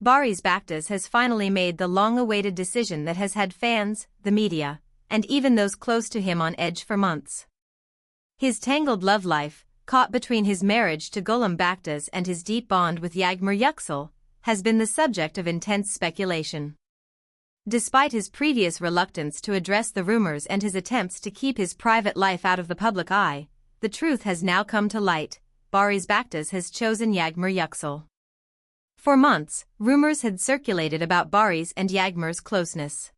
Barış Baktaş has finally made the long-awaited decision that has had fans, the media, and even those close to him on edge for months. His tangled love life, caught between his marriage to Gülüm Baktaş and his deep bond with Yagar, has been the subject of intense speculation. Despite his previous reluctance to address the rumors and his attempts to keep his private life out of the public eye, the truth has now come to light. Barış Baktaş has chosen Yagar. For months, rumors had circulated about Barış and Yagar's closeness.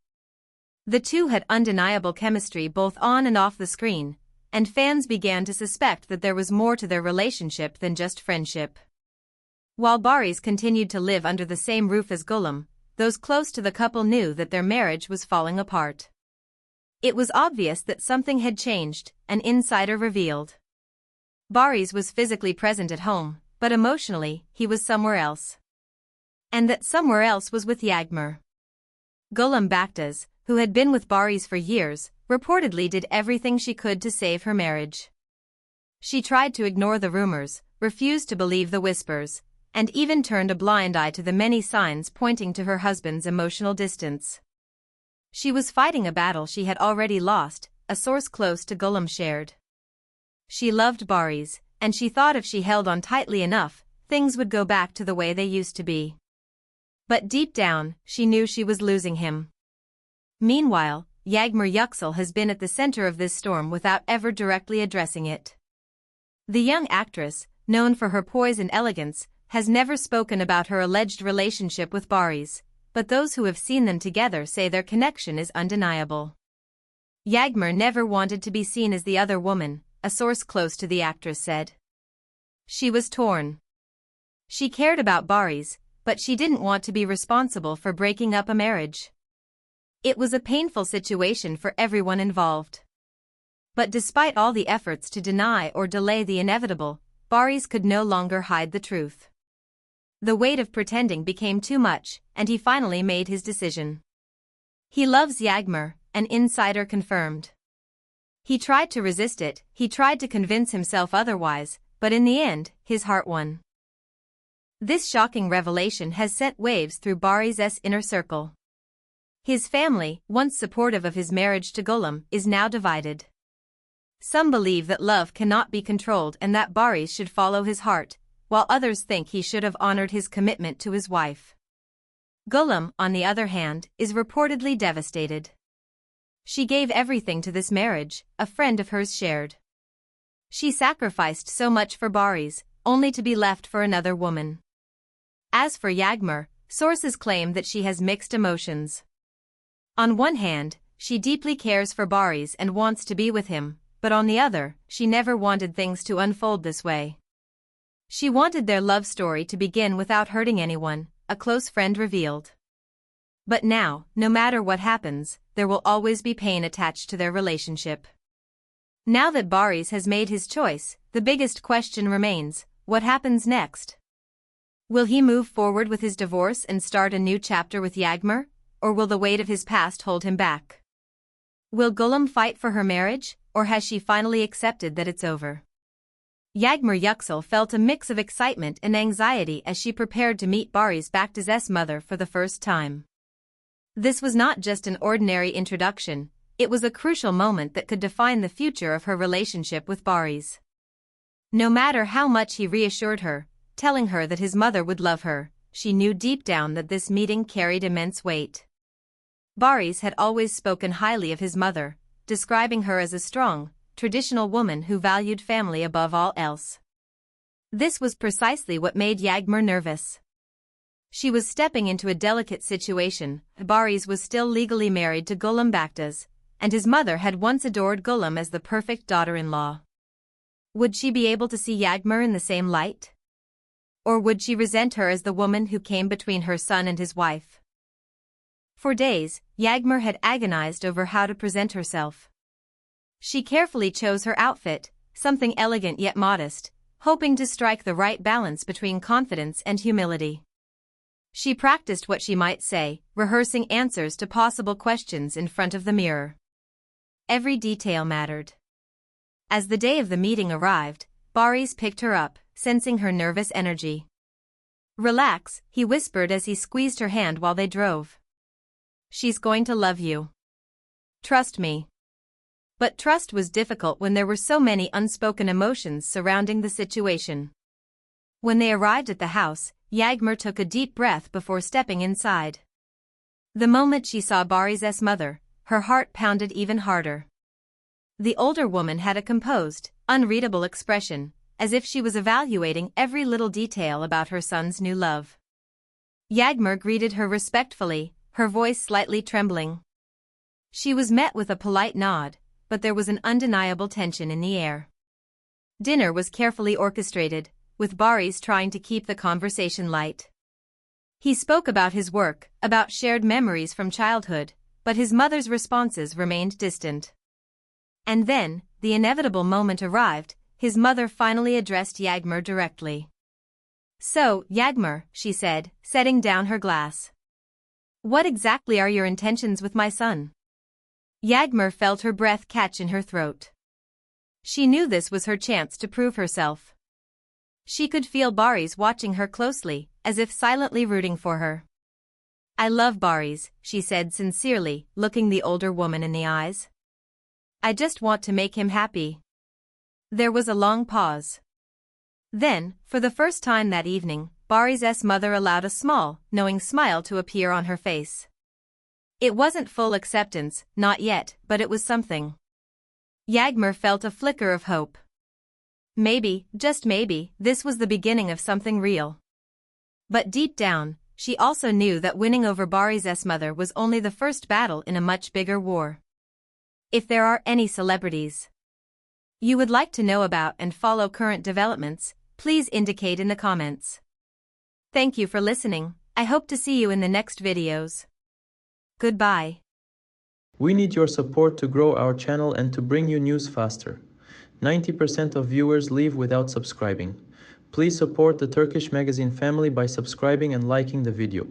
The two had undeniable chemistry both on and off the screen, and fans began to suspect that there was more to their relationship than just friendship. While Barış continued to live under the same roof as Gülüm, those close to the couple knew that their marriage was falling apart. It was obvious that something had changed, an insider revealed. Barış was physically present at home, but emotionally, he was somewhere else. And that somewhere else was with Yagar. Gülüm Baktaş, who had been with Barış for years, reportedly did everything she could to save her marriage. She tried to ignore the rumors, refused to believe the whispers, and even turned a blind eye to the many signs pointing to her husband's emotional distance. She was fighting a battle she had already lost, a source close to Gülüm shared. She loved Barış, and she thought if she held on tightly enough, things would go back to the way they used to be. But deep down, she knew she was losing him. Meanwhile, Yagar has been at the center of this storm without ever directly addressing it. The young actress, known for her poise and elegance, has never spoken about her alleged relationship with Barış, but those who have seen them together say their connection is undeniable. Yagar never wanted to be seen as the other woman, a source close to the actress said. She was torn. She cared about Barış, but she didn't want to be responsible for breaking up a marriage. It was a painful situation for everyone involved. But despite all the efforts to deny or delay the inevitable, Barış could no longer hide the truth. The weight of pretending became too much, and he finally made his decision. He loves Yagar, an insider confirmed. He tried to resist it, he tried to convince himself otherwise, but in the end, his heart won. This shocking revelation has sent waves through Barış's inner circle. His family, once supportive of his marriage to Gülüm, is now divided. Some believe that love cannot be controlled and that Barış should follow his heart, while others think he should have honored his commitment to his wife. Gülüm, on the other hand, is reportedly devastated. She gave everything to this marriage, a friend of hers shared. She sacrificed so much for Barış, only to be left for another woman. As for Yagar, sources claim that she has mixed emotions. On one hand, she deeply cares for Barış and wants to be with him, but on the other, she never wanted things to unfold this way. She wanted their love story to begin without hurting anyone, a close friend revealed. But now, no matter what happens, there will always be pain attached to their relationship. Now that Barış has made his choice, the biggest question remains, what happens next? Will he move forward with his divorce and start a new chapter with Yagar, or will the weight of his past hold him back? Will Gülüm fight for her marriage, or has she finally accepted that it's over? Yagar felt a mix of excitement and anxiety as she prepared to meet Barış Baktaş's mother for the first time. This was not just an ordinary introduction, it was a crucial moment that could define the future of her relationship with Barış. No matter how much he reassured her, telling her that his mother would love her, she knew deep down that this meeting carried immense weight. Barış had always spoken highly of his mother, describing her as a strong, traditional woman who valued family above all else. This was precisely what made Yagar nervous. She was stepping into a delicate situation. Barış was still legally married to Gülüm Baktaş, and his mother had once adored Gülüm as the perfect daughter-in-law. Would she be able to see Yagar in the same light? Or would she resent her as the woman who came between her son and his wife? For days, Yagar had agonized over how to present herself. She carefully chose her outfit, something elegant yet modest, hoping to strike the right balance between confidence and humility. She practiced what she might say, rehearsing answers to possible questions in front of the mirror. Every detail mattered. As the day of the meeting arrived, Barış picked her up, sensing her nervous energy. Relax, he whispered as he squeezed her hand while they drove. She's going to love you. Trust me. But trust was difficult when there were so many unspoken emotions surrounding the situation. When they arrived at the house, Yagar took a deep breath before stepping inside. The moment she saw Barış's mother, her heart pounded even harder. The older woman had a composed, unreadable expression, as if she was evaluating every little detail about her son's new love. Yagar greeted her respectfully, her voice slightly trembling. She was met with a polite nod, but there was an undeniable tension in the air. Dinner was carefully orchestrated, with Barış trying to keep the conversation light. He spoke about his work, about shared memories from childhood, but his mother's responses remained distant. And then, the inevitable moment arrived. His mother finally addressed Yagar directly. So, Yagar, she said, setting down her glass. What exactly are your intentions with my son? Yagar felt her breath catch in her throat. She knew this was her chance to prove herself. She could feel Barış watching her closely, as if silently rooting for her. I love Barış, she said sincerely, looking the older woman in the eyes. I just want to make him happy. There was a long pause. Then, for the first time that evening, Barış's mother allowed a small, knowing smile to appear on her face. It wasn't full acceptance, not yet, but it was something. Yagar felt a flicker of hope. Maybe, just maybe, this was the beginning of something real. But deep down, she also knew that winning over Barış's mother was only the first battle in a much bigger war. If there are any celebrities you would like to know about and follow current developments, please indicate in the comments. Thank you for listening. I hope to see you in the next videos. Goodbye. We need your support to grow our channel and to bring you news faster. 90% of viewers leave without subscribing. Please support the Turkish Magazine family by subscribing and liking the video.